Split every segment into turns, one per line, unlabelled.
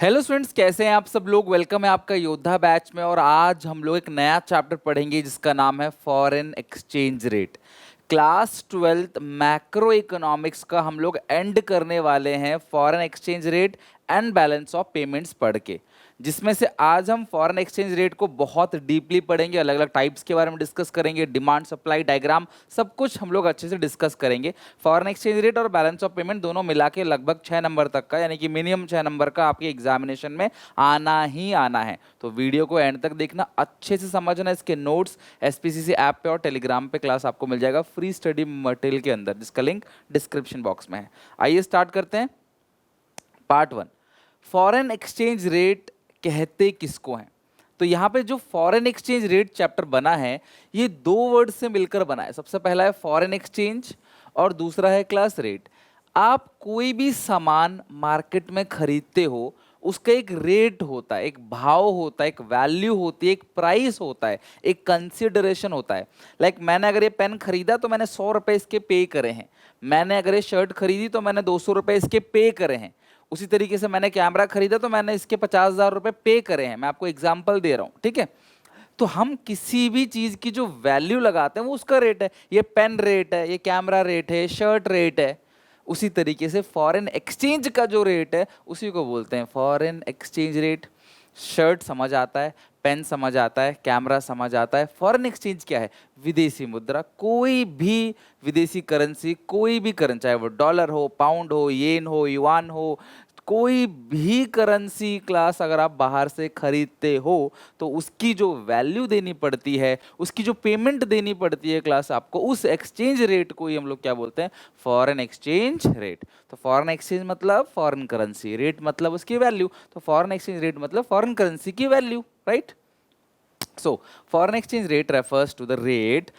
Hello students, कैसे हैं आप सब लोग। वेलकम है आपका योद्धा बैच में। और आज हम लोग एक नया चैप्टर पढ़ेंगे जिसका नाम है foreign exchange rate. Class 12th macro economics का हम लोग एंड करने वाले हैं foreign exchange rate and balance of payments पढ़ के, जिसमें से आज हम फॉरेन एक्सचेंज रेट को बहुत डीपली पढ़ेंगे। अलग अलग टाइप्स के बारे में डिस्कस करेंगे, डिमांड सप्लाई डायग्राम सब कुछ हम लोग अच्छे से डिस्कस करेंगे। फॉरेन एक्सचेंज रेट और बैलेंस ऑफ पेमेंट दोनों मिला के लगभग 6 नंबर तक का, यानी कि मिनिमम 6 नंबर का आपके एग्जामिनेशन में आना ही आना है। तो वीडियो को एंड तक देखना, अच्छे से समझना। इसके नोट्स एसपीसीसी ऐप पे और टेलीग्राम पे क्लास आपको मिल जाएगा फ्री स्टडी मटेरियल के अंदर, जिसका लिंक डिस्क्रिप्शन बॉक्स में है। आइए स्टार्ट करते हैं। पार्ट 1, फॉरेन एक्सचेंज रेट कहते किसको हैं। तो यहाँ पे जो फॉरेन एक्सचेंज रेट चैप्टर बना है ये दो वर्ड से मिलकर बना है। सबसे पहला है फॉरेन एक्सचेंज और दूसरा है क्लास रेट। आप कोई भी सामान मार्केट में खरीदते हो, उसका एक रेट होता है, एक भाव होता है, एक वैल्यू होती है, एक प्राइस होता है, एक कंसिडरेशन होता है। लाइक मैंने अगर ये पेन खरीदा तो मैंने 100 रुपये इसके पे करे हैं। मैंने अगर ये शर्ट खरीदी तो मैंने 200 रुपये इसके पे करे हैं। उसी तरीके से मैंने कैमरा खरीदा तो मैंने इसके 50,000 रुपये पे करे हैं। मैं आपको एग्जाम्पल दे रहा हूँ, ठीक है। तो हम किसी भी चीज़ की जो वैल्यू लगाते हैं वो उसका रेट है। ये पेन रेट है, ये कैमरा रेट है, शर्ट रेट है। उसी तरीके से फॉरेन एक्सचेंज का जो रेट है उसी को बोलते हैं फॉरेन एक्सचेंज रेट। शर्ट समझ आता है, पेन समझ आता है, कैमरा समझ आता है। फॉरेन एक्सचेंज क्या है? विदेशी मुद्रा। कोई भी विदेशी करेंसी, कोई भी करेंसी, चाहे वो डॉलर हो, पाउंड हो, येन हो, युआन हो, कोई भी करेंसी क्लास अगर आप बाहर से खरीदते हो तो उसकी जो वैल्यू देनी पड़ती है, उसकी जो पेमेंट देनी पड़ती है क्लास आपको, उस एक्सचेंज रेट को ही हम लोग क्या बोलते हैं? Foreign exchange rate. तो फॉरेन एक्सचेंज मतलब फॉरेन करेंसी, रेट मतलब उसकी वैल्यू। तो फॉरेन एक्सचेंज रेट मतलब फॉरेन करेंसी की value, right. So, foreign exchange rate refers to the rate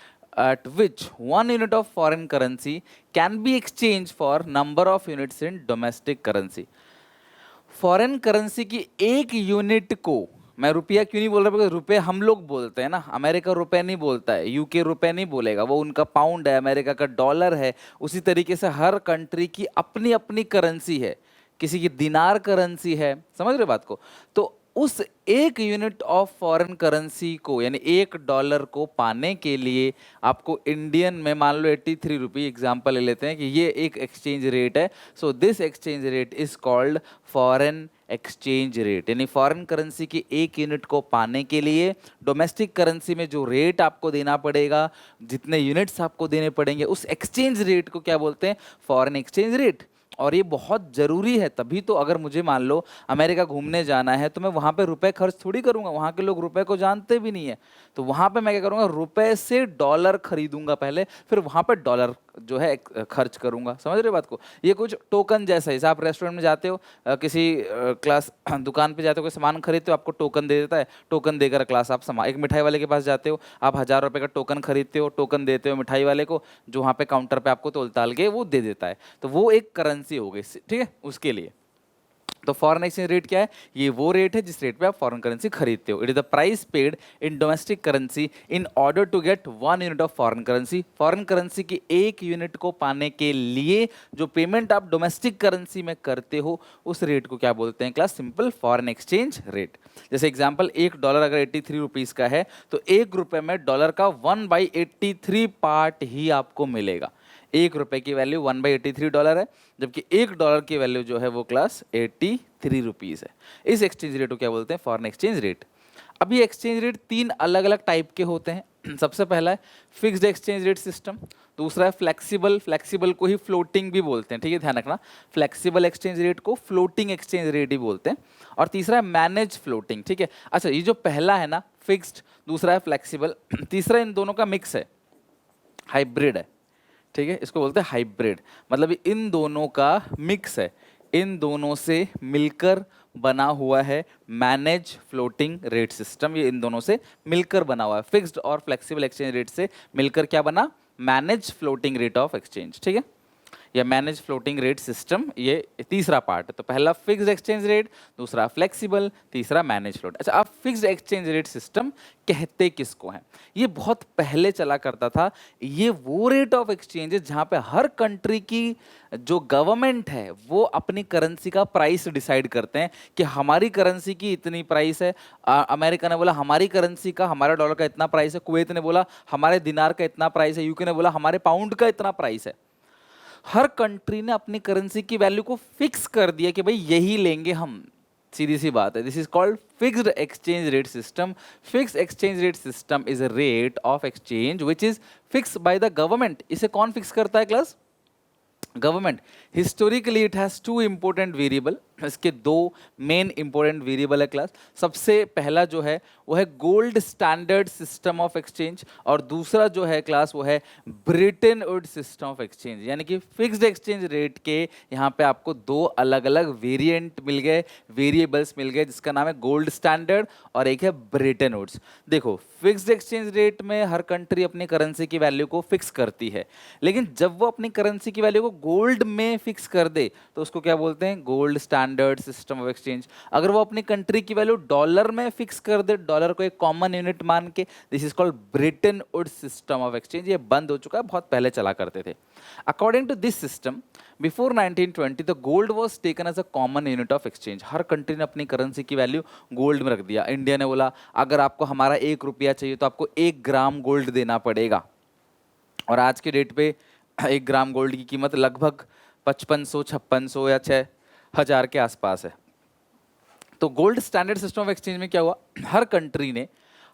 at which one unit of foreign currency can be exchanged for number of units in domestic currency. Foreign currency की एक unit को, मैं रुपया क्यों नहीं बोल रहा, बिकॉज रुपये हम लोग बोलते हैं ना, अमेरिका रुपए नहीं बोलता है, यूके रुपए नहीं बोलेगा, वो उनका पाउंड है, अमेरिका का डॉलर है। उसी तरीके से हर कंट्री की अपनी अपनी करेंसी है। किसी की दिनार करेंसी है, समझ रहे बात को। तो उस एक यूनिट ऑफ फॉरेन करेंसी को, यानी $1 को पाने के लिए आपको इंडियन में मान लो 83 रुपये एग्जाम्पल ले लेते हैं कि ये एक एक्सचेंज रेट है। So this exchange rate is called foreign exchange rate. यानी फॉरेन करेंसी की एक यूनिट को पाने के लिए डोमेस्टिक करेंसी में जो रेट आपको देना पड़ेगा, जितने यूनिट्स आपको देने पड़ेंगे, उस एक्सचेंज रेट को क्या बोलते हैं? Foreign exchange rate. और ये बहुत ज़रूरी है, तभी तो अगर मुझे मान लो अमेरिका घूमने जाना है तो मैं वहाँ पे रुपए खर्च थोड़ी करूँगा, वहाँ के लोग रुपए को जानते भी नहीं है। तो वहाँ पे मैं क्या करूँगा? रुपए से डॉलर खरीदूंगा पहले, फिर वहाँ पे डॉलर जो है खर्च करूँगा। समझ रहे बात को? ये कुछ टोकन जैसा है। आप रेस्टोरेंट में जाते हो, किसी क्लास दुकान पे जाते हो, कोई सामान खरीदते हो, आपको टोकन दे देता है। टोकन देकर क्लास आप सामान, एक मिठाई वाले के पास जाते हो, आप 1,000 रुपये का टोकन खरीदते हो, टोकन देते हो मिठाई वाले को, जो वहाँ पे काउंटर पे आपको तोल ताल के वो दे देता है। तो वो एक करेंसी हो गई, ठीक है, उसके लिए। तो फॉरेन एक्सचेंज रेट क्या है? ये वो रेट है जिस रेट पे आप फॉरेन करेंसी खरीदते हो। It is the price paid in domestic currency in order to get 1 unit of foreign currency. Foreign currency की एक यूनिट को पाने के लिए जो पेमेंट आप डोमेस्टिक करेंसी में करते हो, उस रेट को क्या बोलते हैं class? Simple foreign exchange rate. जैसे एग्जाम्पल, $1 अगर 83 रुपीज़ का है तो $1 में डॉलर का 1/83 पार्ट ही आपको मिलेगा। $1 की वैल्यू 1/83 डॉलर है, जबकि $1 की वैल्यू जो है वो क्लास 83 रुपीज़ है। इस एक्सचेंज रेट को क्या बोलते हैं? Foreign exchange rate. अब ये एक्सचेंज रेट 3 अलग अलग टाइप के होते हैं। सबसे पहला है फिक्स्ड एक्सचेंज रेट सिस्टम, दूसरा है फ्लेक्सिबल। फ्लेक्सिबल को ही फ्लोटिंग भी बोलते हैं, ठीक है, ध्यान रखना। फ्लेक्सिबल एक्सचेंज रेट को फ्लोटिंग एक्सचेंज रेट ही बोलते हैं। और तीसरा है मैनेज फ्लोटिंग, ठीक है। अच्छा, ये जो पहला है ना फिक्स्ड, दूसरा है फ्लेक्सिबल, तीसरा इन दोनों का मिक्स है, हाइब्रिड है, ठीक है। इसको बोलते हैं हाइब्रिड, मतलब इन दोनों का मिक्स है, इन दोनों से मिलकर बना हुआ है मैनेज फ्लोटिंग रेट सिस्टम। ये इन दोनों से मिलकर बना हुआ है, फिक्स्ड और फ्लेक्सिबल एक्सचेंज रेट से मिलकर क्या बना? Manage floating rate of exchange, ठीक है। या मैनेज फ्लोटिंग रेट सिस्टम, ये तीसरा पार्ट है। तो पहला फिक्स्ड एक्सचेंज रेट, दूसरा फ्लेक्सिबल, तीसरा मैनेज फ्लोट। अच्छा, अब फिक्स्ड एक्सचेंज रेट सिस्टम कहते किसको हैं? ये बहुत पहले चला करता था। ये वो रेट ऑफ एक्सचेंज है जहां पे हर कंट्री की जो गवर्नमेंट है वो अपनी करेंसी का प्राइस डिसाइड करते हैं कि हमारी करेंसी की इतनी प्राइस है। अमेरिका ने बोला हमारी करेंसी का, हमारे डॉलर का इतना प्राइस है। कुवैत ने बोला हमारे दिनार का इतना प्राइस है। यूके ने बोला हमारे पाउंड का इतना प्राइस है। हर कंट्री ने अपनी करेंसी की वैल्यू को फिक्स कर दिया कि भाई यही लेंगे हम। सीधी सी बात है, this is called fixed exchange rate system. Fixed exchange rate system is a rate of exchange which is fix by the government. इसे कौन फिक्स करता है class? Government. Historically it has two important variable. इसके दो main important variable है class. सबसे पहला जो है वो है gold standard system of exchange, और दूसरा जो है क्लास वो है Britain would system of exchange. यानी कि फिक्स्ड एक्सचेंज रेट के यहाँ पे आपको दो अलग अलग वेरिएंट मिल गए, वेरिएबल्स मिल गए, जिसका नाम है गोल्ड स्टैंडर्ड और एक है ब्रिटेन वुड्स। देखो, फिक्स्ड एक्सचेंज रेट में हर कंट्री अपनी करेंसी की वैल्यू को फिक्स करती है, लेकिन जब वो अपनी करेंसी की वैल्यू को गोल्ड में फिक्स कर दे तो उसको क्या बोलते हैं? Gold standard system of exchange. अगर वो अपनी कंट्री की वैल्यू डॉलर में फिक्स कर दे, डॉलर को एक कॉमन यूनिट मान के, this is called Britain would system of exchange. ये बंद हो चुका है, बहुत पहले चला करते थे। According to this system, before 1920 the gold was taken as a common unit of exchange. हर कंट्री ने अपनी करेंसी की वैल्यू गोल्ड में रख दिया। इंडिया ने बोला अगर आपको हमारा 1 रुपया चाहिए तो आपको 1 ग्राम गोल्ड देना पड़ेगा, और आज के डेट पे 1 ग्राम गोल्ड की कीमत लगभग 5500, 5600 या 6000 के आसपास है। तो gold standard system of exchange में क्या हुआ?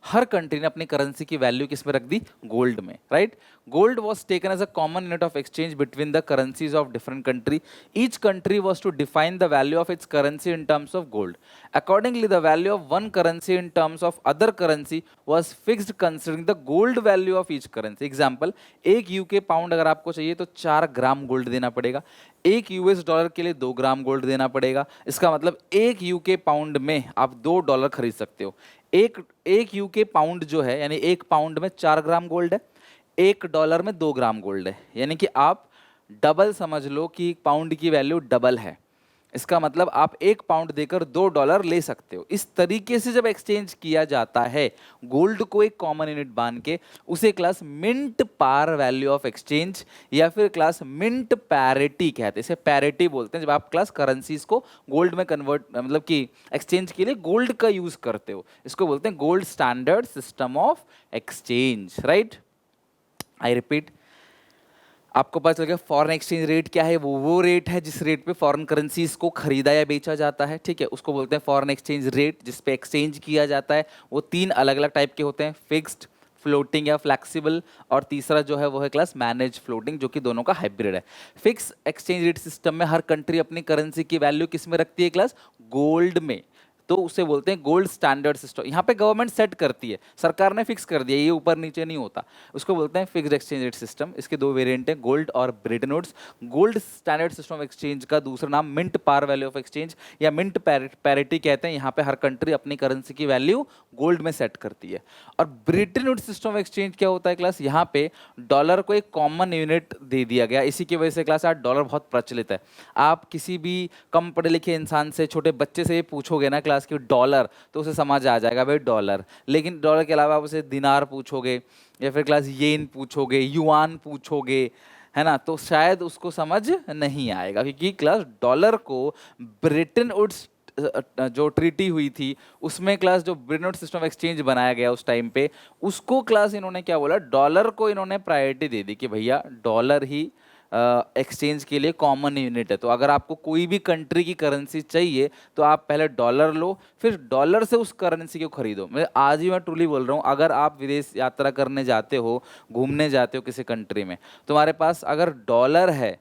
हर कंट्री ने अपनी करेंसी की वैल्यू किस में रख दी? गोल्ड में, right? Gold was taken as a common unit of exchange between the currencies of different country. Each country was to define the value of its currency in terms of gold. Accordingly the value of one currency in terms of other currency was fixed considering the gold value of each currency. Example, 1 UK pound अगर आपको चाहिए तो 4 gram gold देना पड़ेगा। 1 US dollar के लिए 2 gram gold देना पड़ेगा। इसका मतलब 1 UK पाउंड में आप 2 डॉलर खरीद सकते हो। एक यूके पाउंड जो है, यानी 1 पाउंड में 4 ग्राम गोल्ड है, 1 डॉलर में 2 ग्राम गोल्ड है। यानी कि आप डबल समझ लो कि पाउंड की वैल्यू डबल है। इसका मतलब आप 1 पाउंड देकर 2 डॉलर ले सकते हो। इस तरीके से जब एक्सचेंज किया जाता है गोल्ड को एक कॉमन यूनिट मान के, उसे class mint par value of exchange या फिर क्लास मिंट पैरिटी कहते हैं। इसे पैरिटी बोलते हैं जब आप क्लास करेंसीज को गोल्ड में कन्वर्ट, मतलब कि एक्सचेंज के लिए गोल्ड का यूज करते हो। इसको बोलते हैं gold standard system of exchange, right? I repeat, आपको पता चल गया फॉरेन एक्सचेंज रेट क्या है? वो रेट है जिस रेट पे फॉरेन करेंसीज को खरीदा या बेचा जाता है, ठीक है? उसको बोलते हैं फॉरेन एक्सचेंज रेट, जिस पे एक्सचेंज किया जाता है। वो 3 अलग अलग टाइप के होते हैं, फिक्स्ड, फ्लोटिंग या फ्लेक्सिबल, और तीसरा जो है वो है क्लास मैनेज फ्लोटिंग, जो कि दोनों का हाइब्रिड है। फिक्स एक्सचेंज रेट सिस्टम में हर कंट्री अपनी करेंसी की वैल्यू किस में रखती है क्लास? गोल्ड में। तो उसे बोलते हैं गोल्ड स्टैंडर्ड सिस्टम। यहाँ पे गवर्नमेंट सेट करती है, सरकार ने फिक्स कर दिया, ये ऊपर नीचे नहीं होता। उसको बोलते हैं फिक्स्ड एक्सचेंज रेट सिस्टम। इसके दो वेरिएंट हैं, गोल्ड और Bretton Woods. Gold standard system of exchange का दूसरा नाम mint par value of exchange या मिंट पैरिटी कहते हैं। यहाँ पे हर कंट्री अपनी करेंसी की वैल्यू गोल्ड में सेट करती है। और Bretton Woods system of exchange क्या होता है क्लास? यहाँ पे डॉलर को एक कॉमन यूनिट दे दिया गया। इसी की वजह से क्लास आज डॉलर बहुत प्रचलित है। आप किसी भी कम पढ़े लिखे इंसान से, छोटे बच्चे से ये पूछोगे ना क्लास की डॉलर, तो उसे समझ आ जाएगा भाई डॉलर। लेकिन डॉलर के अलावा आप उसे दिनार पूछोगे या फिर क्लास येन पूछोगे, युआन पूछोगे, है ना, तो शायद उसको समझ नहीं आएगा, क्योंकि क्लास डॉलर को ब्रिटेन वुड्स जो ट्रीटी हुई थी उसमें क्लास जो Bretton Woods system of exchange बनाया गया उस टाइम पे, उसको क्लास इन्होंने क्या बोला? डॉलर को इन्होंने प्रायोरिटी दे दी कि भैया डॉलर ही एक्सचेंज के लिए कॉमन यूनिट है। तो अगर आपको कोई भी कंट्री की करेंसी चाहिए तो आप पहले डॉलर लो, फिर डॉलर से उस करेंसी को खरीदो। मैं आज ही मैं ट्रूली बोल रहा हूँ, अगर आप विदेश यात्रा करने जाते हो, घूमने जाते हो किसी कंट्री में, तुम्हारे पास अगर डॉलर है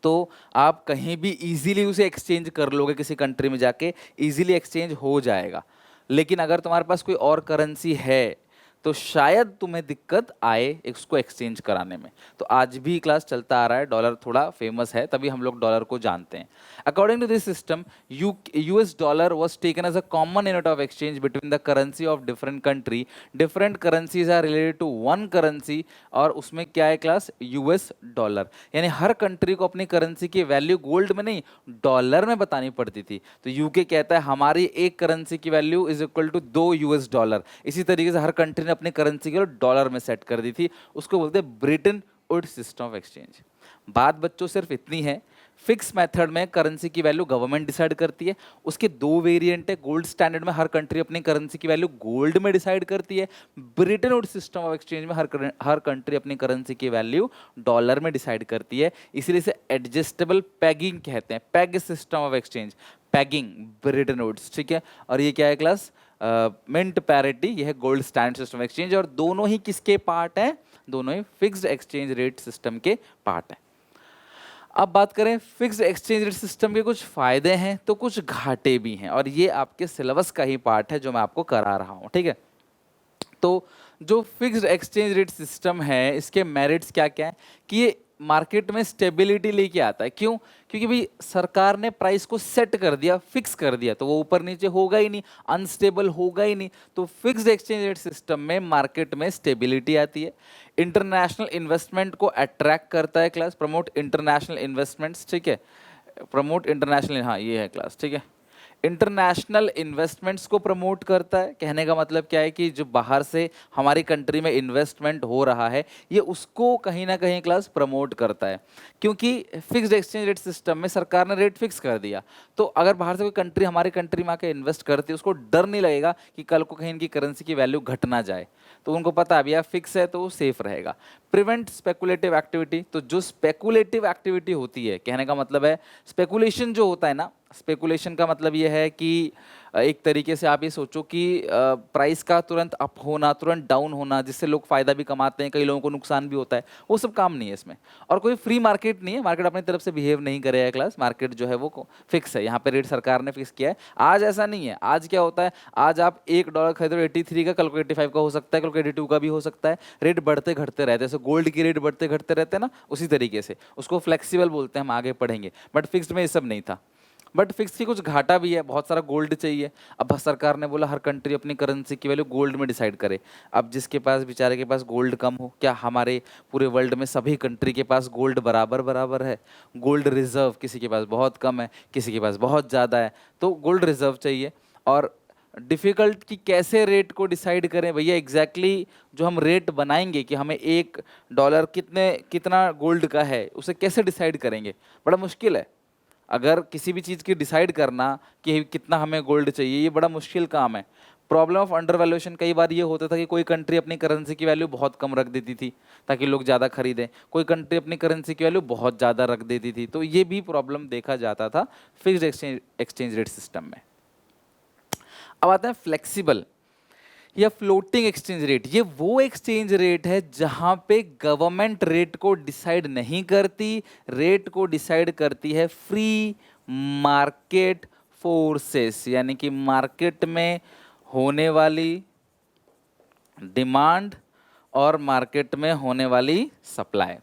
तो आप कहीं भी इजीली उसे एक्सचेंज कर लोगे, किसी कंट्री में जाके इजीली एक्सचेंज हो जाएगा। लेकिन अगर तुम्हारे पास कोई और करेंसी है तो शायद तुम्हें दिक्कत आए इसको एक्सचेंज कराने में। तो आज भी क्लास चलता आ रहा है, डॉलर थोड़ा फेमस है तभी हम लोग डॉलर को जानते हैं। According to this system, US dollar was taken as a common unit of exchange between the currency of different country. Different currencies are related to one currency, और उसमें क्या है क्लास, यूएस डॉलर। यानी हर country को अपनी currency की value gold में नहीं डॉलर में बतानी पड़ती थी। तो यूके कहता है हमारी एक करेंसी की value is equal to 2 US dollar. इसी तरीके से हर कंट्री ने अपनी करेंसी को डॉलर में सेट कर दी थी। उसको बोलते हैं Bretton Woods system of exchange. बात बच्चों सिर्फ इतनी है, फिक्स मेथड में करेंसी की वैल्यू गवर्नमेंट डिसाइड करती है। उसके दो वेरिएंट है। गोल्ड स्टैंडर्ड में हर कंट्री अपनी करेंसी की वैल्यू गोल्ड में डिसाइड करती है। Bretton Woods system of exchange में हर कंट्री अपनी करेंसी की वैल्यू डॉलर में डिसाइड करती है। इसलिए इसे एडजस्टेबल पैगिंग कहते हैं, peg system of exchange, paging Bretton Woods, ठीक है। और ये क्या है क्लास, मिंट पैरिटी, यह है गोल्ड स्टैंडर्ड सिस्टम एक्सचेंज। और दोनों ही किसके पार्ट हैं, दोनों ही फिक्स्ड एक्सचेंज रेट सिस्टम के पार्ट हैं। अब बात करें फिक्स्ड एक्सचेंज रेट सिस्टम के कुछ फायदे हैं तो कुछ घाटे भी हैं, और ये आपके सिलेबस का ही पार्ट है जो मैं आपको करा रहा हूं, ठीक है। तो जो फिक्स्ड एक्सचेंज रेट सिस्टम है इसके मेरिट्स क्या क्या है कि ये मार्केट में स्टेबिलिटी लेके आता है। क्यों? क्योंकि भाई सरकार ने प्राइस को सेट कर दिया, फिक्स कर दिया, तो वो ऊपर नीचे होगा ही नहीं, अनस्टेबल होगा ही नहीं। तो फिक्स्ड एक्सचेंज रेट सिस्टम में मार्केट में स्टेबिलिटी आती है। इंटरनेशनल इन्वेस्टमेंट को अट्रैक्ट करता है क्लास, प्रमोट इंटरनेशनल इन्वेस्टमेंट्स, ठीक है, प्रमोट इंटरनेशनल, हाँ ये है क्लास, ठीक है। इंटरनेशनल इन्वेस्टमेंट्स को प्रमोट करता है। कहने का मतलब क्या है कि जो बाहर से हमारी कंट्री में इन्वेस्टमेंट हो रहा है ये उसको कहीं ना कहीं क्लास प्रमोट करता है। क्योंकि फिक्स्ड एक्सचेंज रेट सिस्टम में सरकार ने रेट फिक्स कर दिया, तो अगर बाहर से कोई कंट्री हमारी कंट्री में आके इन्वेस्ट करती है उसको डर नहीं लगेगा कि कल को कहीं इनकी करेंसी की वैल्यू घट ना जाए। तो उनको पता है भैया फिक्स है तो वो सेफ रहेगा। प्रिवेंट स्पेकुलेटिव एक्टिविटी, तो जो स्पेकुलेटिव एक्टिविटी होती है, कहने का मतलब है स्पेकुलेशन जो होता है ना, स्पेकुलेशन का मतलब ये है कि एक तरीके से आप ये सोचो कि प्राइस का तुरंत अप होना, तुरंत डाउन होना, जिससे लोग फायदा भी कमाते हैं, कई लोगों को नुकसान भी होता है, वो सब काम नहीं है इसमें। और कोई फ्री मार्केट नहीं है, मार्केट अपनी तरफ से बिहेव नहीं करेगा क्लास, मार्केट जो है वो फिक्स है, यहाँ पे रेट सरकार ने फिक्स किया है। आज ऐसा नहीं है, आज क्या होता है, आज आप $1 खरीदो 83 का, कल को 85 का हो सकता है, कल को 82 का भी हो सकता है। रेट बढ़ते घटते रहते हैं, जैसे गोल्ड की रेट बढ़ते घटते रहते हैं ना, उसी तरीके से उसको फ्लेक्सिबल बोलते हैं, हम आगे पढ़ेंगे। बट फिक्स्ड में ये सब नहीं था। बट फिक्स की कुछ घाटा भी है, बहुत सारा गोल्ड चाहिए। अब सरकार ने बोला हर कंट्री अपनी करेंसी की वैल्यू गोल्ड में डिसाइड करे। अब जिसके पास, बेचारे के पास गोल्ड कम हो, क्या हमारे पूरे वर्ल्ड में सभी कंट्री के पास गोल्ड बराबर बराबर है? गोल्ड रिजर्व किसी के पास बहुत कम है, किसी के पास बहुत ज़्यादा है, तो गोल्ड रिजर्व चाहिए। और डिफ़िकल्ट कि कैसे रेट को डिसाइड करें भैया, एग्जैक्टली जो हम रेट बनाएंगे कि हमें $1 कितना गोल्ड का है, उसे कैसे डिसाइड करेंगे, बड़ा मुश्किल है। अगर किसी भी चीज़ की डिसाइड करना कि कितना हमें गोल्ड चाहिए, ये बड़ा मुश्किल काम है। प्रॉब्लम ऑफ अंडर वैल्यूएशन कई बार ये होता था कि कोई कंट्री अपनी करेंसी की वैल्यू बहुत कम रख देती थी ताकि लोग ज़्यादा खरीदें, कोई कंट्री अपनी करेंसी की वैल्यू बहुत ज़्यादा रख देती थी, तो ये भी प्रॉब्लम देखा जाता था फिक्स्ड एक्सचेंज रेट सिस्टम में। अब आते हैं फ्लेक्सिबल या फ्लोटिंग एक्सचेंज रेट। ये वो एक्सचेंज रेट है जहां पे गवर्नमेंट रेट को डिसाइड नहीं करती, रेट को डिसाइड करती है फ्री मार्केट फोर्सेस, यानी कि मार्केट में होने वाली डिमांड और मार्केट में होने वाली सप्लाई।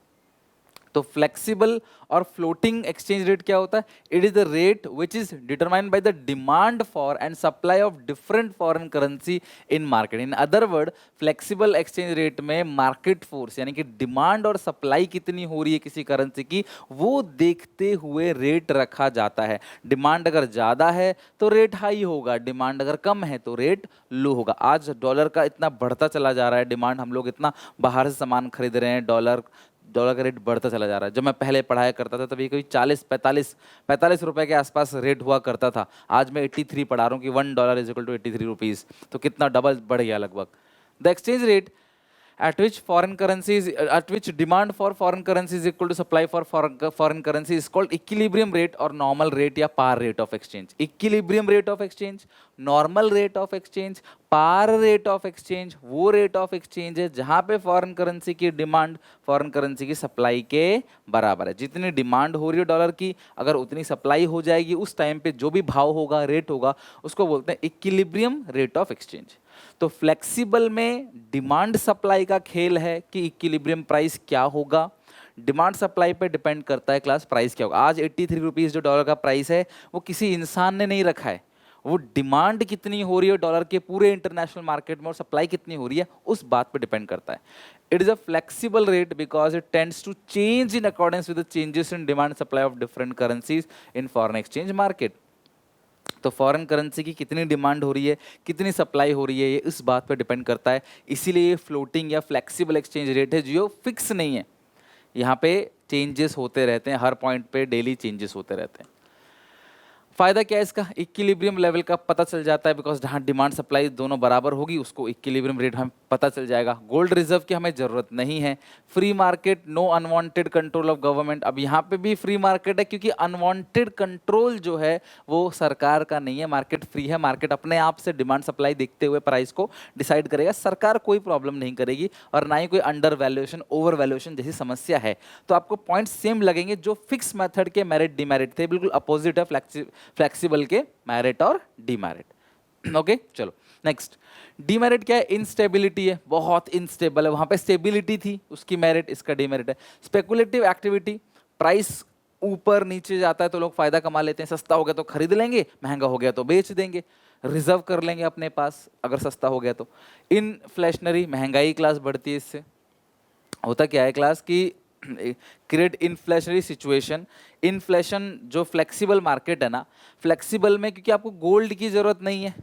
तो फ्लेक्सिबल और फ्लोटिंग एक्सचेंज रेट क्या होता है? It is the rate which is determined by the demand for and supply of different foreign currency in market. In other word, flexible exchange rate में market force यानी कि demand और supply कितनी हो रही है किसी करेंसी की, वो देखते हुए रेट रखा जाता है। डिमांड अगर ज़्यादा है तो रेट हाई होगा, डिमांड अगर कम है तो रेट लो होगा। आज डॉलर का इतना बढ़ता चला जा रहा है डिमांड, हम लोग इतना बाहर से सामान खरीद रहे हैं, डॉलर का रेट बढ़ता चला जा रहा है। जब मैं पहले पढ़ाया करता था तभी कोई 45 रुपए के आसपास रेट हुआ करता था। आज मैं 83 पढ़ा रहा हूँ कि $1 इज इक्वल टू 83 रुपीज़, तो कितना डबल बढ़ गया लगभग। The exchange rate at which demand for foreign currency is equal to supply for foreign currency is called equilibrium rate or normal rate या par rate of exchange। equilibrium rate of exchange, normal rate of exchange, par rate of exchange वो rate of exchange है जहाँ पे foreign currency की demand foreign currency की supply के बराबर है। जितनी डिमांड हो रही है डॉलर की, अगर उतनी सप्लाई हो जाएगी, उस टाइम पे जो भी भाव होगा, रेट होगा, उसको बोलते हैं इक्विलिब्रियम रेट ऑफ एक्सचेंज। तो फ्लेक्सिबल में डिमांड सप्लाई का खेल है कि इक्विलिब्रियम प्राइस क्या होगा, डिमांड सप्लाई पे डिपेंड करता है क्लास प्राइस क्या होगा। आज 83 रुपीस जो डॉलर का प्राइस है वो किसी इंसान ने नहीं रखा है, वो डिमांड कितनी हो रही है डॉलर के पूरे इंटरनेशनल मार्केट में और सप्लाई कितनी हो रही है उस बात पे डिपेंड करता है। It is a flexible rate because it tends to change in accordance with the changes in demand supply of different currencies in foreign exchange market. तो फॉरेन करेंसी की कितनी डिमांड हो रही है, कितनी सप्लाई हो रही है, ये इस बात पे डिपेंड करता है। इसीलिए ये फ्लोटिंग या फ्लेक्सिबल एक्सचेंज रेट है जो फिक्स नहीं है, यहाँ पे चेंजेस होते रहते हैं, हर पॉइंट पे डेली चेंजेस होते रहते हैं। फायदा क्या है इसका, इक्विलिब्रियम लेवल का पता चल जाता है बिकॉज जहाँ डिमांड सप्लाई दोनों बराबर होगी उसको इक्विलिब्रियम रेट हमें पता चल जाएगा। गोल्ड रिजर्व की हमें जरूरत नहीं है। Free market, no unwanted control of government. अब यहाँ पे भी फ्री मार्केट है क्योंकि अनवांटेड कंट्रोल जो है वो सरकार का नहीं है, मार्केट फ्री है। मार्केट अपने आप से डिमांड सप्लाई देखते हुए प्राइस को डिसाइड करेगा, सरकार कोई प्रॉब्लम नहीं करेगी और ना ही कोई अंडर वैल्यूएशन ओवर वैल्यूएशन जैसी समस्या है। तो आपको पॉइंट सेम लगेंगे, जो फिक्स मेथड के मेरिट डिमेरिट थे बिल्कुल अपोजिट है फ्लेक्सिबल के मेरिट और डीमेरिट। ओके चलो नेक्स्ट। डीमेरिट क्या है, इनस्टेबिलिटी है, बहुत इनस्टेबल है। वहां पे स्टेबिलिटी थी, उसकी मेरिट, इसका डीमेरिट है। स्पेकुलेटिव एक्टिविटी, प्राइस ऊपर नीचे जाता है तो लोग फायदा कमा लेते हैं, सस्ता हो गया तो खरीद लेंगे, महंगा हो गया तो बेच देंगे, रिजर्व कर लेंगे अपने पास अगर सस्ता हो गया तो। इनफ्लेशनरी, महंगाई क्लास बढ़ती है इससे। होता क्या है क्लास की क्रिएट इन्फ्लेशनरी सिचुएशन। इन्फ्लेशन जो फ्लेक्सिबल मार्केट है ना, फ्लेक्सिबल में क्योंकि आपको गोल्ड की जरूरत नहीं है,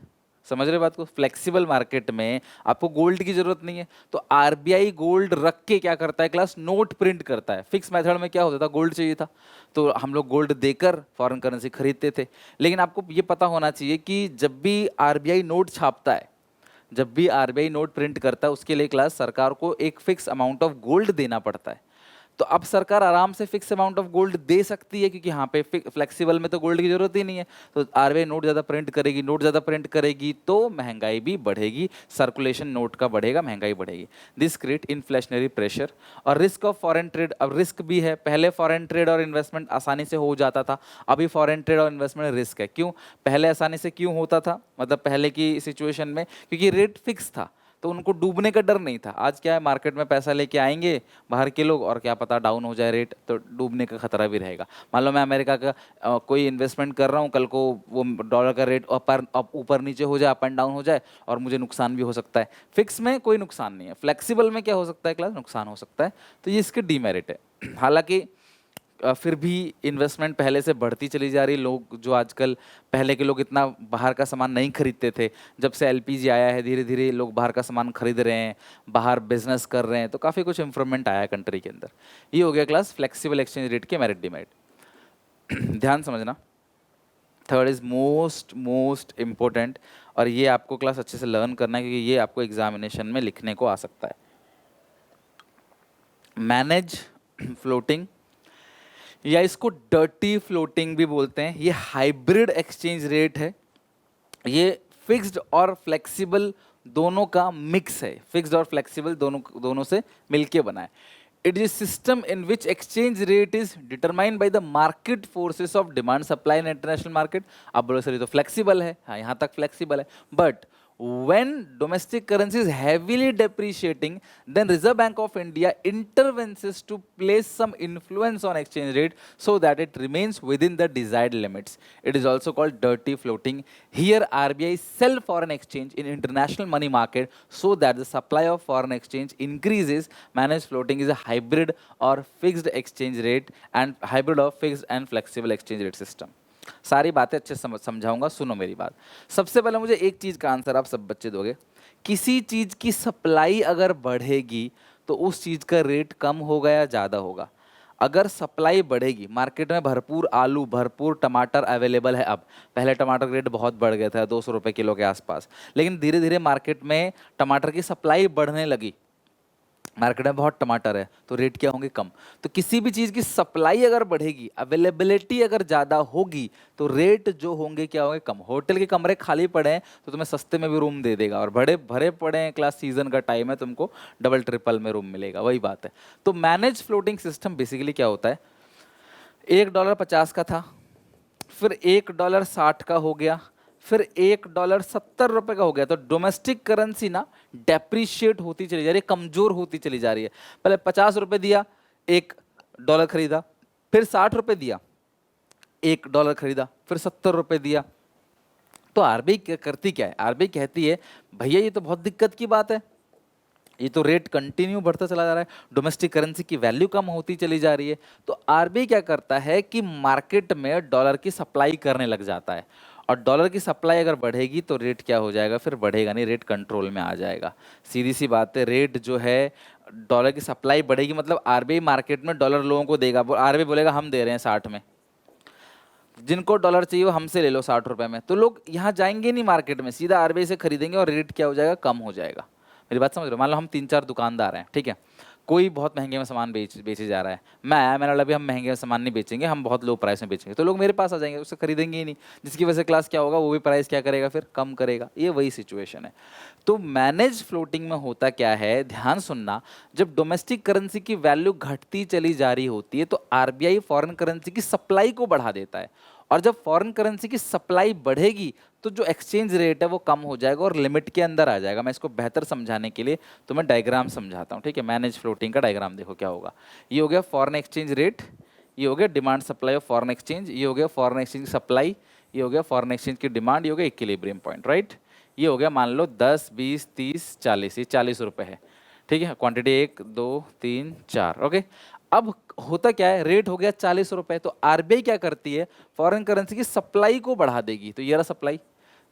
समझ रहे बात को, फ्लेक्सिबल मार्केट में आपको गोल्ड की जरूरत नहीं है, तो आरबीआई गोल्ड रख के क्या करता है क्लास, नोट प्रिंट करता है। फिक्स मेथड में क्या होता था, गोल्ड चाहिए था तो हम लोग गोल्ड देकर फॉरेन करेंसी खरीदते थे। लेकिन आपको ये पता होना चाहिए कि जब भी आरबीआई नोट छापता है, जब भी आरबीआई नोट प्रिंट करता है उसके लिए क्लास सरकार को एक फिक्स अमाउंट ऑफ गोल्ड देना पड़ता है। तो अब सरकार आराम से फिक्स अमाउंट ऑफ गोल्ड दे सकती है क्योंकि यहाँ पे फ्लेक्सिबल में तो गोल्ड की जरूरत ही नहीं है। तो आरबीआई नोट ज़्यादा प्रिंट करेगी, नोट ज़्यादा प्रिंट करेगी तो महंगाई भी बढ़ेगी, सर्कुलेशन नोट का बढ़ेगा, महंगाई बढ़ेगी। This create inflationary pressure. और रिस्क ऑफ फॉरेन ट्रेड, अब रिस्क भी है। पहले फॉरेन ट्रेड और इन्वेस्टमेंट आसानी से हो जाता था, अभी फॉरेन ट्रेड और इन्वेस्टमेंट रिस्क है। क्यों, पहले आसानी से क्यों होता था, मतलब पहले की सिचुएशन में क्योंकि रेट फिक्स था तो उनको डूबने का डर नहीं था। आज क्या है, मार्केट में पैसा लेके आएंगे बाहर के लोग और क्या पता डाउन हो जाए रेट, तो डूबने का खतरा भी रहेगा। मान लो मैं अमेरिका का कोई इन्वेस्टमेंट कर रहा हूँ, कल को वो डॉलर का रेट ऊपर नीचे हो जाए, अप एंड डाउन हो जाए और मुझे नुकसान भी हो सकता है। फिक्स में कोई नुकसान नहीं है, फ्लेक्सिबल में क्या हो सकता है क्लास, नुकसान हो सकता है। तो ये इसके डीमेरिट है। हालांकि फिर भी इन्वेस्टमेंट पहले से बढ़ती चली जा रही। लोग जो आजकल, पहले के लोग इतना बाहर का सामान नहीं खरीदते थे, जब से एलपीजी आया है धीरे धीरे लोग बाहर का सामान खरीद रहे हैं, बाहर बिजनेस कर रहे हैं, तो काफ़ी कुछ इंप्रूवमेंट आया है कंट्री के अंदर। ये हो गया क्लास फ्लेक्सिबल एक्सचेंज रेट के मेरिट डिमेरिट। ध्यान समझना। Third is most most important, और ये आपको क्लास अच्छे से लर्न करना है क्योंकि ये आपको एग्जामिनेशन में लिखने को आ सकता है। मैनेज फ्लोटिंग, या इसको डर्टी फ्लोटिंग भी बोलते हैं। ये हाइब्रिड एक्सचेंज रेट है, ये फिक्स्ड और फ्लेक्सिबल दोनों का मिक्स है, फिक्स्ड और फ्लेक्सिबल दोनों से मिलके बना है। It is system in which exchange rate is determined by the market forces of demand supply in international market. आप बोलो सर ये तो फ्लेक्सिबल है, हाँ यहाँ तक फ्लेक्सिबल है, but when domestic currency is heavily depreciating, then Reserve Bank of India intervenes to place some influence on exchange rate so that it remains within the desired limits. It is also called dirty floating. Here RBI sell foreign exchange in international money market so that the supply of foreign exchange increases. Managed floating is a hybrid or fixed exchange rate and hybrid of fixed and flexible exchange rate system. सारी बातें अच्छे समझाऊंगा, सुनो मेरी बात। सबसे पहले मुझे एक चीज का आंसर आप सब बच्चे दोगे, किसी चीज की सप्लाई अगर बढ़ेगी तो उस चीज का रेट कम होगा या ज्यादा होगा। अगर सप्लाई बढ़ेगी, मार्केट में भरपूर आलू, भरपूर टमाटर अवेलेबल है। अब पहले टमाटर का रेट बहुत बढ़ गया था 200 रुपए किलो के आसपास, लेकिन धीरे धीरे मार्केट में टमाटर की सप्लाई बढ़ने लगी, मार्केट में बहुत टमाटर है तो रेट क्या होंगे, कम। तो किसी भी चीज़ की सप्लाई अगर बढ़ेगी, अवेलेबिलिटी अगर ज़्यादा होगी तो रेट जो होंगे क्या होंगे, कम। होटल के कमरे खाली पड़े हैं तो तुम्हें सस्ते में भी रूम दे देगा, और बड़े भरे पड़े हैं, क्लास सीजन का टाइम है, तुमको डबल ट्रिपल में रूम मिलेगा, वही बात है। तो मैनेज फ्लोटिंग सिस्टम बेसिकली क्या होता है, $1.50 का था, फिर $1.60 का हो गया, फिर $1 70 का हो गया। तो डोमेस्टिक करेंसी ना डेप्रिशिएट होती चली जा रही है, कमजोर होती चली जा रही है। पहले $50 दिया, $1 खरीदा, फिर $60 दिया, $1 खरीदा, फिर $70 दिया। तो आरबीआई करती क्या है, आरबीआई कहती है भैया ये तो बहुत दिक्कत की बात है, ये तो रेट कंटिन्यू बढ़ता चला जा रहा है, डोमेस्टिक करेंसी की वैल्यू कम होती चली जा रही है। तो आरबीआई क्या करता है कि मार्केट में डॉलर की सप्लाई करने लग जाता है, और डॉलर की सप्लाई अगर बढ़ेगी तो रेट क्या हो जाएगा, फिर बढ़ेगा नहीं, रेट कंट्रोल में आ जाएगा। सीधी सी बात है, रेट जो है डॉलर की सप्लाई बढ़ेगी मतलब आरबीआई मार्केट में डॉलर लोगों को देगा, आरबीआई बोलेगा हम दे रहे हैं 60 में, जिनको डॉलर चाहिए वो हमसे ले लो 60 रुपए में, तो लोग यहाँ जाएंगे नहीं मार्केट में, सीधा आरबीआई से खरीदेंगे और रेट क्या हो जाएगा, कम हो जाएगा। मेरी बात समझ रहे हो? मान लो हम 3-4 दुकानदार हैं, ठीक है, कोई बहुत महंगे में सामान बेचे जा रहा है, मैं आया, मैंने बोला अभी हम महंगे में सामान नहीं बेचेंगे, हम बहुत लो प्राइस में बेचेंगे, तो लोग मेरे पास आ जाएंगे, उससे खरीदेंगे ही नहीं, जिसकी वजह से क्लास क्या होगा, वो भी प्राइस क्या करेगा, फिर कम करेगा। ये वही सिचुएशन है। तो मैनेज फ्लोटिंग में होता क्या है, ध्यान सुनना, जब डोमेस्टिक करेंसी की वैल्यू घटती चली जा रही होती है तो आरबीआई फॉरेन करेंसी की सप्लाई को बढ़ा देता है, और जब फॉरेन करेंसी की सप्लाई बढ़ेगी तो जो एक्सचेंज रेट है वो कम हो जाएगा और लिमिट के अंदर आ जाएगा। मैं इसको बेहतर समझाने के लिए तो मैं डायग्राम समझाता हूँ, ठीक है। मैनेज फ्लोटिंग का डायग्राम देखो क्या होगा। ये हो गया फॉरेन एक्सचेंज रेट, ये हो गया demand supply of foreign exchange, ये हो गया फॉरेन एक्सचेंज सप्लाई, ये हो गया फॉरेन एक्सचेंज की डिमांड, ये हो गया इक्विलिब्रियम पॉइंट, राइट। ये हो गया मान लो 10, 20, 30, 40, ये ₹40 है, ठीक है। Quantity 1, 2, 3, 4, okay. अब होता क्या है, रेट हो गया ₹40, तो आरबीआई क्या करती है, फॉरेन करेंसी की सप्लाई को बढ़ा देगी। तो ये रहा सप्लाई,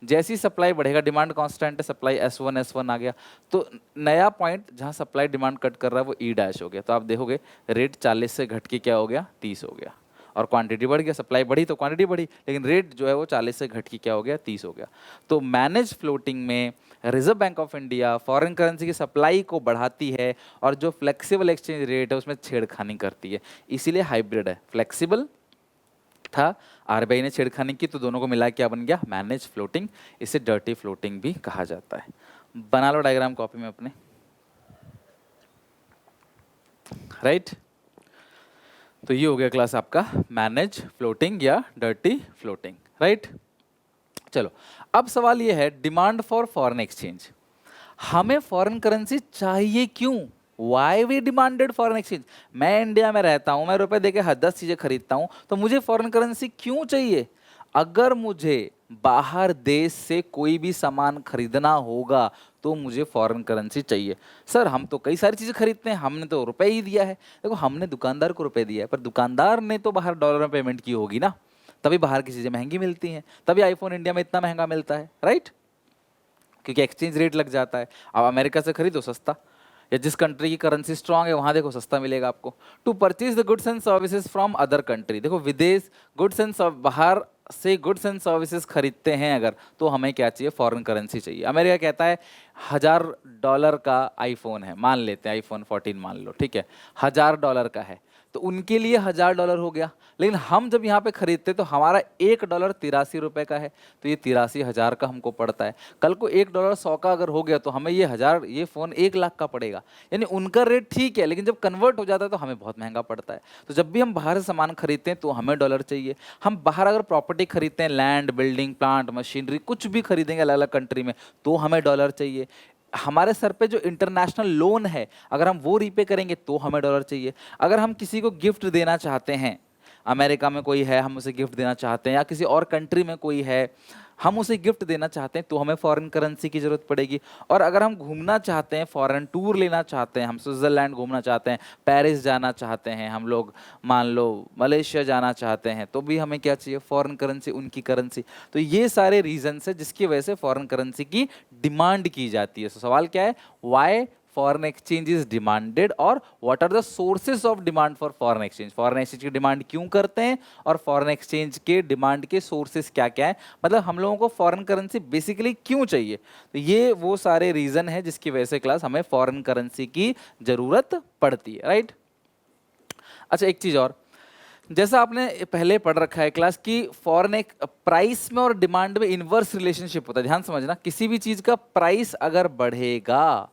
जैसी सप्लाई बढ़ेगा, डिमांड कांस्टेंट है, सप्लाई S1 आ गया, तो नया पॉइंट जहां सप्लाई डिमांड कट कर रहा है वो ई डैश हो गया। तो आप देखोगे रेट 40 से घट के क्या हो गया, 30 हो गया, और क्वांटिटी बढ़ गया, सप्लाई बढ़ी तो क्वांटिटी बढ़ी, लेकिन रेट जो है वो 40 से घट के क्या हो गया, 30 हो गया। तो मैनेज फ्लोटिंग में reserve bank of India foreign currency की सप्लाई को बढ़ाती है, और जो फ्लेक्सिबल एक्सचेंज रेट है उसमें छेड़खानी करती है, इसीलिए हाइब्रिड है। फ्लेक्सिबल था, आरबीआई ने छेड़खानी की, तो दोनों को मिला क्या बन गया, मैनेज फ्लोटिंग। इसे डर्टी फ्लोटिंग भी कहा जाता है। बना लो डायग्राम कॉपी में अपने, राइट। तो ये हो गया क्लास आपका मैनेज फ्लोटिंग या डर्टी फ्लोटिंग, राइट। चलो अब सवाल ये है, डिमांड फॉर फॉरेन एक्सचेंज, हमें फॉरेन करेंसी चाहिए क्यों, why we demanded foreign exchange. मैं इंडिया में रहता हूं, मैं रुपए देके 10 चीजें खरीदता हूं, तो मुझे फॉरेन करेंसी क्यों चाहिए। अगर मुझे बाहर देश से कोई भी सामान खरीदना होगा तो मुझे फॉरेन करेंसी चाहिए। सर हम तो कई सारी चीजें खरीदते हैं, हमने तो रुपए ही दिया है। देखो हमने दुकानदार को रुपए दिया है, पर दुकानदार ने तो बाहर डॉलर में पेमेंट की होगी ना, तभी बाहर की चीजें महंगी मिलती हैं, तभी आईफोन इंडिया में इतना महंगा मिलता है, राइट, क्योंकि एक्सचेंज रेट लग जाता है। अब अमेरिका से खरीदो सस्ता, या जिस कंट्री की करेंसी स्ट्रांग है वहां देखो सस्ता मिलेगा आपको। To purchase the goods and services from other country, देखो विदेश गुड्स एंड बाहर से गुड्स एंड सर्विसेज खरीदते हैं अगर, तो हमें क्या चाहिए, फॉरेन करेंसी चाहिए। अमेरिका कहता है $1000 का आईफोन है, मान लेते हैं आईफोन 14 मान लो, ठीक है, $1000 का है, तो उनके लिए $1000 हो गया। लेकिन हम जब यहाँ पे खरीदते तो हमारा $1 ₹83 का है, तो ये 83,000 का हमको पड़ता है। कल को $1 100 का अगर हो गया तो हमें ये फ़ोन 1 लाख का पड़ेगा। यानी उनका रेट ठीक है, लेकिन जब कन्वर्ट हो जाता है तो हमें बहुत महंगा पड़ता है। तो जब भी हम बाहर से सामान खरीदते हैं तो हमें डॉलर चाहिए। हम बाहर अगर प्रॉपर्टी खरीदते हैं, लैंड, बिल्डिंग, प्लांट, मशीनरी, कुछ भी खरीदेंगे अलग अलग कंट्री में, तो हमें डॉलर चाहिए। हमारे सर पे जो इंटरनेशनल लोन है अगर हम वो रीपे करेंगे तो हमें डॉलर चाहिए। अगर हम किसी को गिफ्ट देना चाहते हैं, अमेरिका में कोई है, हम उसे गिफ्ट देना चाहते हैं, या किसी और कंट्री में कोई है, हम उसे गिफ्ट देना चाहते हैं, तो हमें फॉरेन करेंसी की ज़रूरत पड़ेगी। और अगर हम घूमना चाहते हैं, फॉरेन टूर लेना चाहते हैं, हम स्विट्ज़रलैंड घूमना चाहते हैं, पेरिस जाना चाहते हैं, हम लोग मान लो मलेशिया जाना चाहते हैं, तो भी हमें क्या चाहिए, फॉरेन करेंसी, उनकी करेंसी। तो ये सारे रीजंस है जिसकी वजह से फॉरेन करेंसी की डिमांड की जाती है। तो सवाल क्या है, why foreign exchange is demanded, और what are the sources of demand for foreign exchange. Foreign exchange की डिमांड क्यों करते हैं, और फॉरेन एक्सचेंज के डिमांड के सोर्सेज क्या क्या है, मतलब हम लोगों को फॉरेन करेंसी बेसिकली क्यों चाहिए। तो ये वो सारे रीजन है जिसकी वजह से क्लास हमें फॉरेन करेंसी की जरूरत पड़ती है, राइट। अच्छा एक चीज और, जैसा आपने पहले पढ़ रखा है क्लास की, फॉरेन एक प्राइस में और डिमांड में इनवर्स रिलेशनशिप होता है। ध्यान समझना, किसी भी चीज का प्राइस अगर बढ़ेगा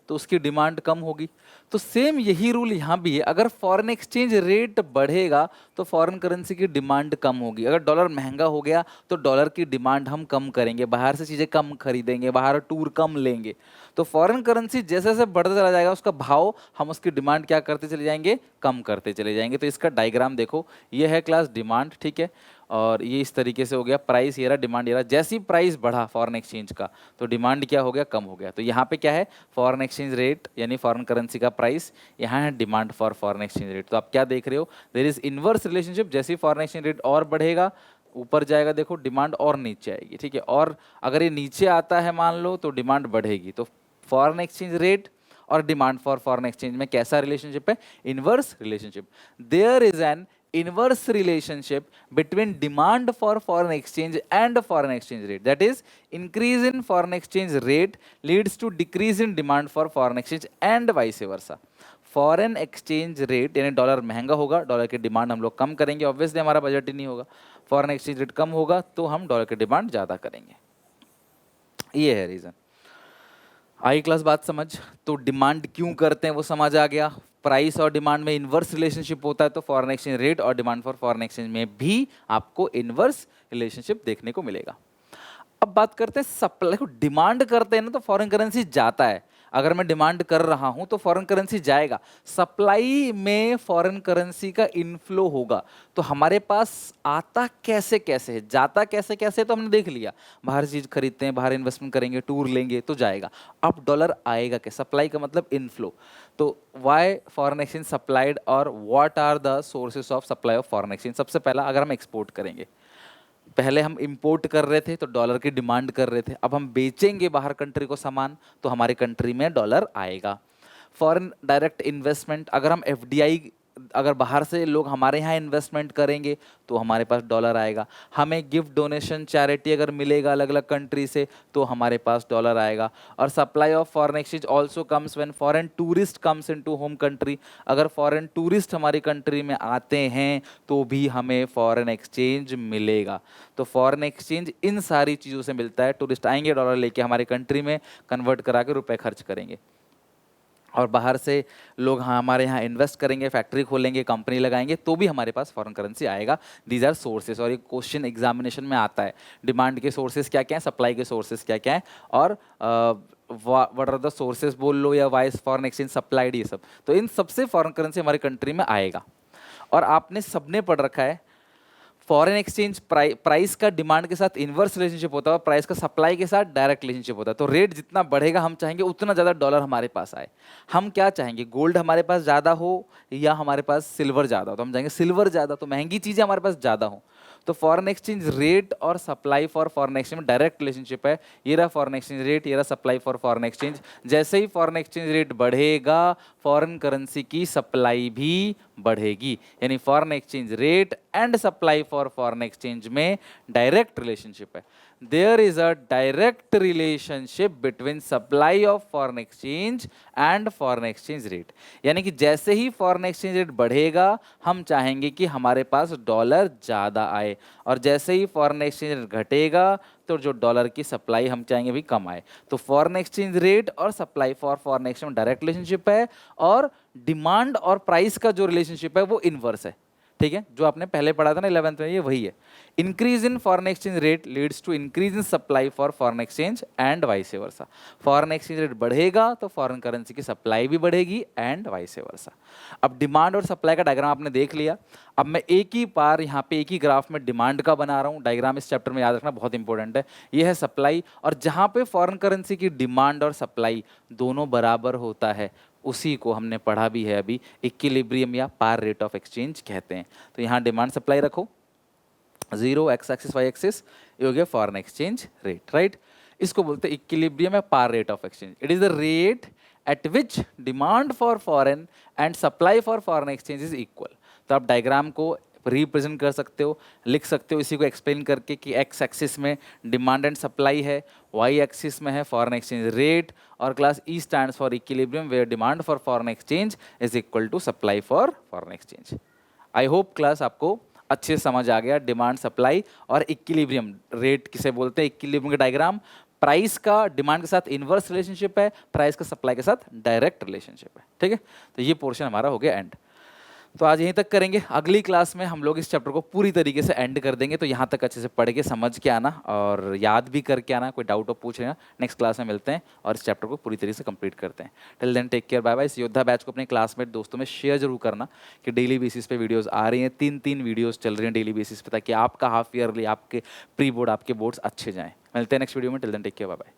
तो उसकी डिमांड कम होगी। तो सेम यही रूल यहाँ भी है, अगर फॉरेन एक्सचेंज रेट बढ़ेगा तो फॉरेन करेंसी की डिमांड कम होगी। अगर डॉलर महंगा हो गया तो डॉलर की डिमांड हम कम करेंगे, बाहर से चीज़ें कम खरीदेंगे, बाहर टूर कम लेंगे। तो फॉरेन करेंसी जैसे जैसे बढ़ता चला जाएगा उसका भाव हम उसकी डिमांड क्या करते चले जाएंगे, कम करते चले जाएंगे। तो इसका डायग्राम देखो, ये है क्लास डिमांड, ठीक है, और ये इस तरीके से हो गया प्राइस, ये रहा डिमांड, ये रहा। जैसी प्राइस बढ़ा फॉरेन एक्सचेंज का तो डिमांड क्या हो गया, कम हो गया। तो यहाँ पे क्या है, फॉरेन एक्सचेंज रेट यानी फॉरेन करेंसी का प्राइस, यहाँ है demand for foreign exchange rate. तो आप क्या देख रहे हो, देयर इज इनवर्स रिलेशनशिप, जैसे फॉरेन एक्सचेंज रेट और बढ़ेगा ऊपर जाएगा, देखो डिमांड और नीचे आएगी, ठीक है। और अगर ये नीचे आता है मान लो तो डिमांड बढ़ेगी। तो फॉरेन एक्सचेंज रेट और डिमांड फॉर फॉरेन एक्सचेंज में कैसा रिलेशनशिप है, inverse relationship. There is an inverse relationship between demand for foreign exchange and foreign exchange rate, that is increase in foreign exchange rate leads to decrease in demand for foreign exchange and vice versa। Foreign exchange rate यानी dollar महंगा होगा, dollar की demand हम लोग कम करेंगे, obviously हमारा budget ही नहीं होगा। फॉरेन एक्सचेंज रेट कम होगा तो हम डॉलर की डिमांड ज़्यादा करेंगे, ये है रीज़न। आई क्लास बात समझ? तो डिमांड क्यों करते हैं वो समझ आ गया। प्राइस और डिमांड में इनवर्स रिलेशनशिप होता है, तो फॉरेन एक्सचेंज रेट और डिमांड फॉर फॉरेन एक्सचेंज में भी आपको इनवर्स रिलेशनशिप देखने को मिलेगा। अब बात करते हैं सप्लाई को। डिमांड करते हैं ना तो फॉरेन करेंसी जाता है, अगर मैं डिमांड कर रहा हूं तो फॉरेन करेंसी जाएगा। सप्लाई में फॉरेन करेंसी का इनफ्लो होगा, तो हमारे पास आता कैसे कैसे है, जाता कैसे कैसे, तो हमने देख लिया। बाहर चीज खरीदते हैं, बाहर इन्वेस्टमेंट करेंगे, टूर लेंगे तो जाएगा। अब डॉलर आएगा क्या, सप्लाई का मतलब इनफ्लो। तो वाई फॉरेन एक्सचेंज सप्लाइड और what are the sources of supply of foreign exchange. सबसे पहला, अगर हम एक्सपोर्ट करेंगे, पहले हम इंपोर्ट कर रहे थे तो डॉलर की डिमांड कर रहे थे, अब हम बेचेंगे बाहर कंट्री को सामान तो हमारी कंट्री में डॉलर आएगा। फॉरेन डायरेक्ट इन्वेस्टमेंट, अगर हम एफडीआई, अगर बाहर से लोग हमारे यहाँ इन्वेस्टमेंट करेंगे तो हमारे पास डॉलर आएगा। हमें गिफ्ट डोनेशन चैरिटी अगर मिलेगा अलग अलग कंट्री से तो हमारे पास डॉलर आएगा। और supply of foreign exchange also comes when foreign tourist comes into home country. अगर फॉरेन टूरिस्ट हमारी कंट्री में आते हैं तो भी हमें फॉरेन एक्सचेंज मिलेगा। तो फॉरेन एक्सचेंज इन सारी चीज़ों से मिलता है। टूरिस्ट आएंगे, डॉलर लेके हमारी कंट्री में कन्वर्ट करा के रुपए खर्च करेंगे, और बाहर से लोग हमारे यहाँ इन्वेस्ट करेंगे, फैक्ट्री खोलेंगे, कंपनी लगाएंगे तो भी हमारे पास फॉरेन करेंसी आएगा। These are sources. और ये क्वेश्चन एग्जामिनेशन में आता है, डिमांड के सोर्सेस क्या क्या हैं, सप्लाई के सोर्सेस क्या क्या हैं, और व्हाट आर द सोर्सेस बोल लो या वाइस फॉरेन एक्सचेंज सप्लाइड, ये सब। तो इन सबसे फॉरेन करेंसी हमारी कंट्री में आएगा। और आपने सबने पढ़ रखा है फॉरेन एक्सचेंज प्राइस का डिमांड के साथ इनवर्स रिलेशनशिप होता है और प्राइस का सप्लाई के साथ डायरेक्ट रिलेशनशिप होता है। तो रेट जितना बढ़ेगा हम चाहेंगे उतना ज़्यादा डॉलर हमारे पास आए। हम क्या चाहेंगे, गोल्ड हमारे पास ज़्यादा हो या हमारे पास सिल्वर ज़्यादा हो, तो हम चाहेंगे सिल्वर ज़्यादा, तो महंगी चीज़ें हमारे पास ज़्यादा हो। तो फॉरेन एक्सचेंज रेट और सप्लाई फॉर फॉरेन एक्सचेंज में डायरेक्ट रिलेशनशिप है। ये रहा फॉरेन एक्सचेंज रेट, ये रहा सप्लाई फॉर फॉरेन एक्सचेंज। जैसे ही फॉरेन एक्सचेंज रेट बढ़ेगा फॉरेन करेंसी की सप्लाई भी बढ़ेगी, यानी foreign exchange rate and supply for foreign exchange में डायरेक्ट रिलेशनशिप है। There is a direct relationship between supply of foreign exchange and foreign exchange rate. यानी कि जैसे ही फॉरेन एक्सचेंज रेट बढ़ेगा हम चाहेंगे कि हमारे पास डॉलर ज़्यादा आए, और जैसे ही फॉरेन एक्सचेंज रेट घटेगा तो जो डॉलर की सप्लाई हम चाहेंगे भी कम आए। तो फॉरेन एक्सचेंज रेट और सप्लाई फॉर फॉरेन एक्सचेंज में डायरेक्ट रिलेशनशिप है, और डिमांड और प्राइस का जो रिलेशनशिप है वो इनवर्स है। ठीक है, जो आपने पहले पढ़ा था ना 11th में, ये वही है। Increase in foreign exchange rate leads to increase in supply for foreign exchange and vice versa. Foreign exchange rate बढ़ेगा तो फॉरेन करेंसी की सप्लाई भी बढ़ेगी एंड वाइस वर्सा। अब डिमांड और सप्लाई का डायग्राम आपने देख लिया। अब मैं एक ही बार यहाँ पे एक ही ग्राफ में डिमांड का बना रहा हूँ। डायग्राम इस चैप्टर में याद रखना बहुत इंपॉर्टेंट है। ये है सप्लाई, और जहाँ पे फॉरेन करेंसी की डिमांड और सप्लाई दोनों बराबर होता है उसी को हमने पढ़ा भी है अभी, इक्विलिब्रियम या पार रेट ऑफ एक्सचेंज कहते हैं। तो यहाँ डिमांड सप्लाई रखो, 0 एक्स एक्सिस वाई एक्सिस, ये हो गया फॉरेन एक्सचेंज रेट, राइट। इसको बोलते हैं इक्विलिब्रियम या par rate of exchange. It is the rate at which demand for foreign and supply for foreign exchange is equal. तो आप डायग्राम को रिप्रेजेंट कर सकते हो, लिख सकते हो इसी को एक्सप्लेन करके कि एक्स एक्सिस में डिमांड एंड सप्लाई है, वाई एक्सिस में है फॉरेन एक्सचेंज रेट, और class E stands for equilibrium where demand for foreign exchange is equal to supply for foreign exchange. I hope class आपको अच्छे से समझ आ गया। डिमांड सप्लाई और इक्विलिब्रियम रेट किसे बोलते हैं, इक्विलिब्रियम का डायग्राम प्राइस का डिमांड के साथ इनवर्स रिलेशनशिप है, प्राइस का सप्लाई के साथ डायरेक्ट रिलेशनशिप है। ठीक है, तो ये पोर्शन हमारा हो गया एंड। तो आज यहीं तक करेंगे, अगली क्लास में हम लोग इस चैप्टर को पूरी तरीके से एंड कर देंगे। तो यहाँ तक अच्छे से पढ़ के समझ के आना और याद भी करके आना, कोई डाउट हो पूछ लेना। नेक्स्ट क्लास में मिलते हैं और इस चैप्टर को पूरी तरीके से कंप्लीट करते हैं। Till then take care, bye bye. इस योद्धा बैच को अपने क्लासमेट दोस्तों में शेयर जरूर करना कि डेली बेसिस पे वीडियोस आ रही हैं, 3 वीडियोस चल रही हैं डेली बेसिस पे, ताकि आपका हाफ ईयरली, आपके प्री बोर्ड, आपके बोर्ड्स अच्छे जाएं। मिलते हैं नेक्स्ट वीडियो में। टिल then take care, bye bye.